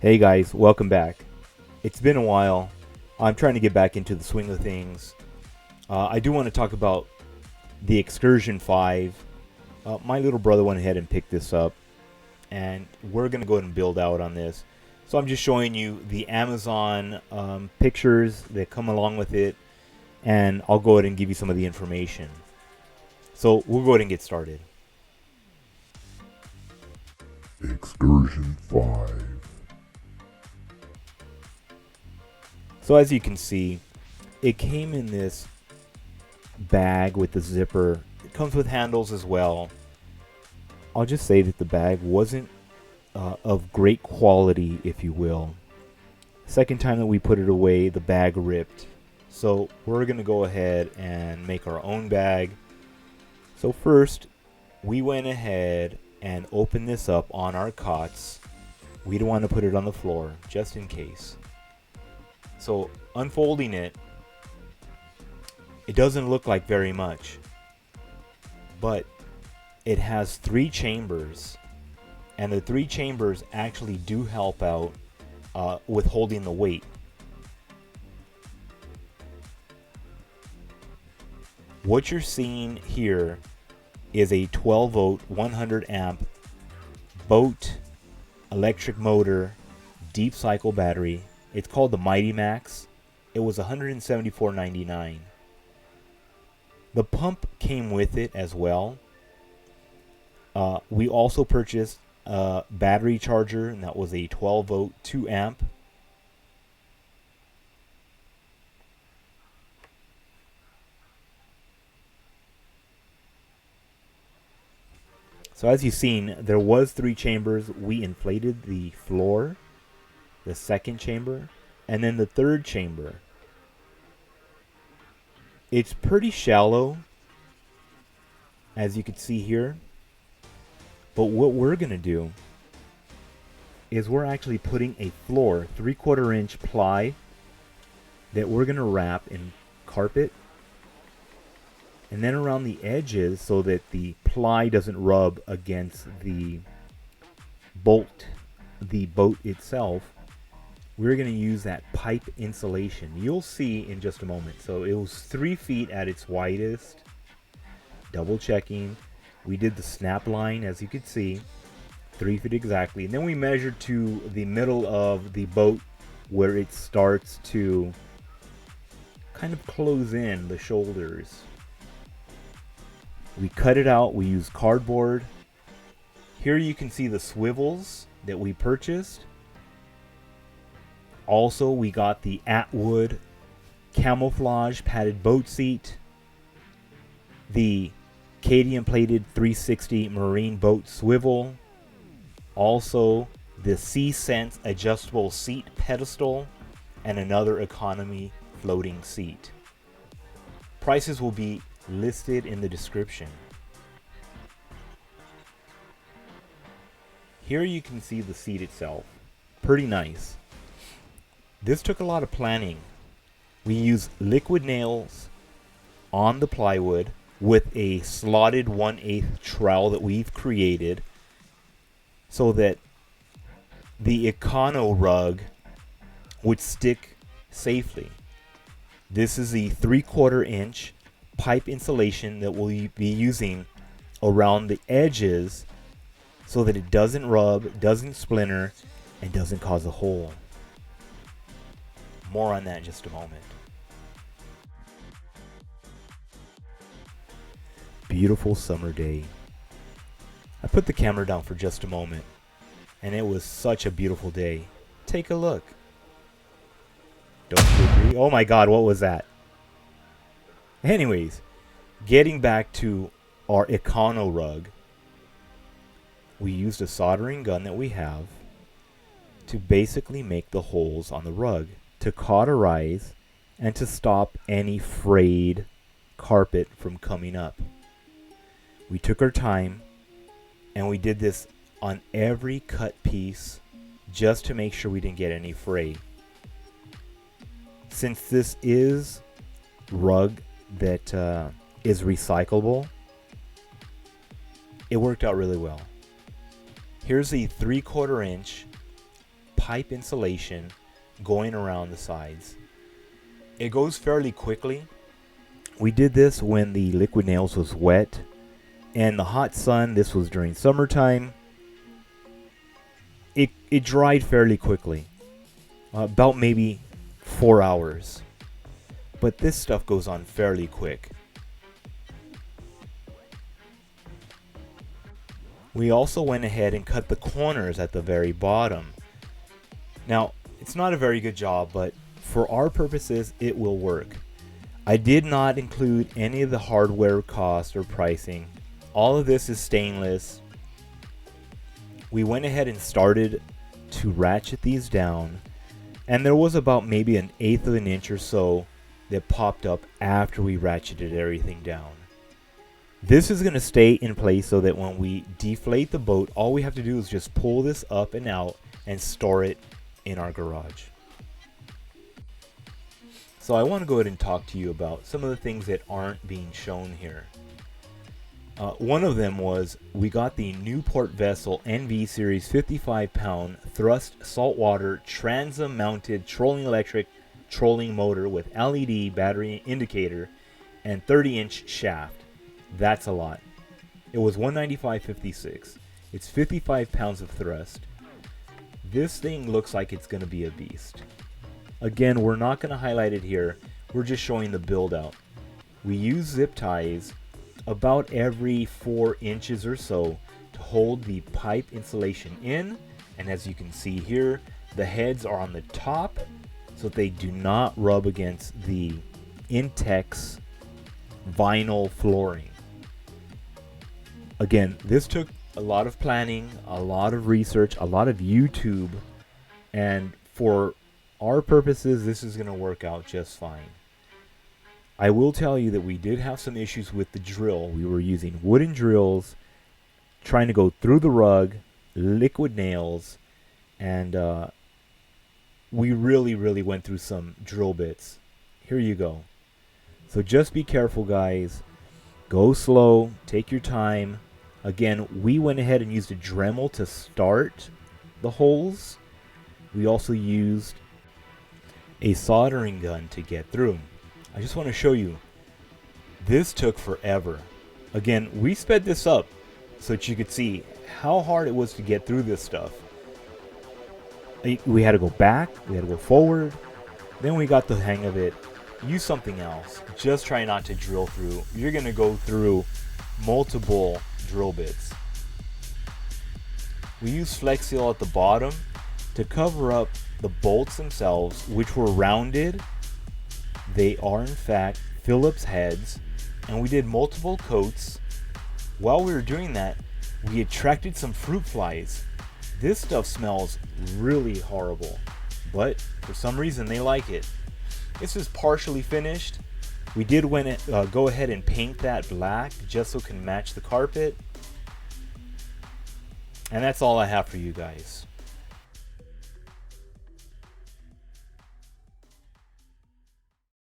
Hey guys, welcome back. It's been a while. I'm trying to get back into the swing of things. I do want to talk about the Excursion 5. My little brother went ahead and picked this up, and we're going to go ahead and build out on this. So I'm just showing you the Amazon pictures that come along with it, and I'll go ahead and give you some of the information. So we'll go ahead and get started. Excursion 5. So as you can see, it came in this bag with the zipper. It comes with handles as well. I'll just say that the bag wasn't of great quality, if you will. Second time that we put it away, the bag ripped. So we're going to go ahead and make our own bag. So first, we went ahead and opened this up on our cots. We don't want to put it on the floor, just in case. So unfolding it, it doesn't look like very much, but it has 3 chambers, and the 3 chambers actually do help out with holding the weight. What you're seeing here is a 12 volt 100 amp boat electric motor deep cycle battery. It's called the Mighty Max. It was $174.99. The pump came with it as well. We also purchased a battery charger, and that was a 12 volt 2 amp. So as you've seen, there was 3 chambers. We inflated the floor, the second chamber, and then the third chamber. It's pretty shallow, as you can see here. But what we're going to do is we're actually putting a floor, 3/4 inch ply, that we're going to wrap in carpet. And then around the edges so that the ply doesn't rub against the boat itself, we're going to use that pipe insulation. You'll see in just a moment. So it was 3 feet at its widest. Double checking. We did the snap line, as you can see, 3 feet exactly. And then we measured to the middle of the boat where it starts to kind of close in the shoulders. We cut it out. We used cardboard. Here you can see the swivels that we purchased. Also, we got the Atwood camouflage padded boat seat, the Cadian plated 360 marine boat swivel, also the Sea-Sense adjustable seat pedestal, and another economy floating seat. Prices will be listed in the description. Here you can see the seat itself. Pretty nice. This took a lot of planning. We used liquid nails on the plywood with a slotted 1/8 trowel that we've created so that the Econo rug would stick safely. This is the 3/4 inch pipe insulation that we'll be using around the edges so that it doesn't rub, doesn't splinter, and doesn't cause a hole. More on that in just a moment. Beautiful summer day. I put the camera down for just a moment, and it was such a beautiful day. Take a look. Don't you agree? Oh my God, what was that? Anyways, getting back to our Econo rug, we used a soldering gun that we have to basically make the holes on the rug, to cauterize and to stop any frayed carpet from coming up. We took our time and we did this on every cut piece just to make sure we didn't get any fray. Since this is rug that is recyclable, it worked out really well. Here's the 3/4 inch pipe insulation going around the sides. It goes fairly quickly. We did this when the liquid nails was wet and the hot sun. This was during summertime. It dried fairly quickly, about maybe 4 hours. But this stuff goes on fairly quick. We also went ahead and cut the corners at the very bottom. Now, it's not a very good job, but for our purposes, it will work. I did not include any of the hardware cost or pricing. All of this is stainless. We went ahead and started to ratchet these down, and there was about maybe 1/8 of an inch or so that popped up after we ratcheted everything down. This is going to stay in place so that when we deflate the boat, all we have to do is just pull this up and out and store it in our garage. So I want to go ahead and talk to you about some of the things that aren't being shown here. One of them was we got the Newport Vessel NV Series 55-pound thrust saltwater transom mounted trolling electric trolling motor with LED battery indicator and 30-inch shaft. That's a lot. It was $195.56. It's 55 pounds of thrust. This thing looks like it's going to be a beast. Again, we're not going to highlight it here. We're just showing the build out. We use zip ties about every 4 inches or so to hold the pipe insulation in. And as you can see here, the heads are on the top so that they do not rub against the Intex vinyl flooring. Again, this took a lot of planning, a lot of research, a lot of YouTube, and for our purposes, this is going to work out just fine. I will tell you that we did have some issues with the drill. We were using wooden drills, trying to go through the rug, liquid nails, and we really went through some drill bits. Here you go. So just be careful, guys. Go slow, take your time. Again, we went ahead and used a Dremel to start the holes. We also used a soldering gun to get through. I just want to show you, this took forever. Again, we sped this up so that you could see how hard it was to get through this stuff. We had to go back, we had to go forward, then we got the hang of it. Use something else. Just try not to drill through. You're going to go through multiple drill bits. We used Flex Seal at the bottom to cover up the bolts themselves, which were rounded. They are in fact Phillips heads, and we did multiple coats. While we were doing that, we attracted some fruit flies. This stuff smells really horrible, but for some reason they like it. This is partially finished. We did go ahead and paint that black just so it can match the carpet. And that's all I have for you guys.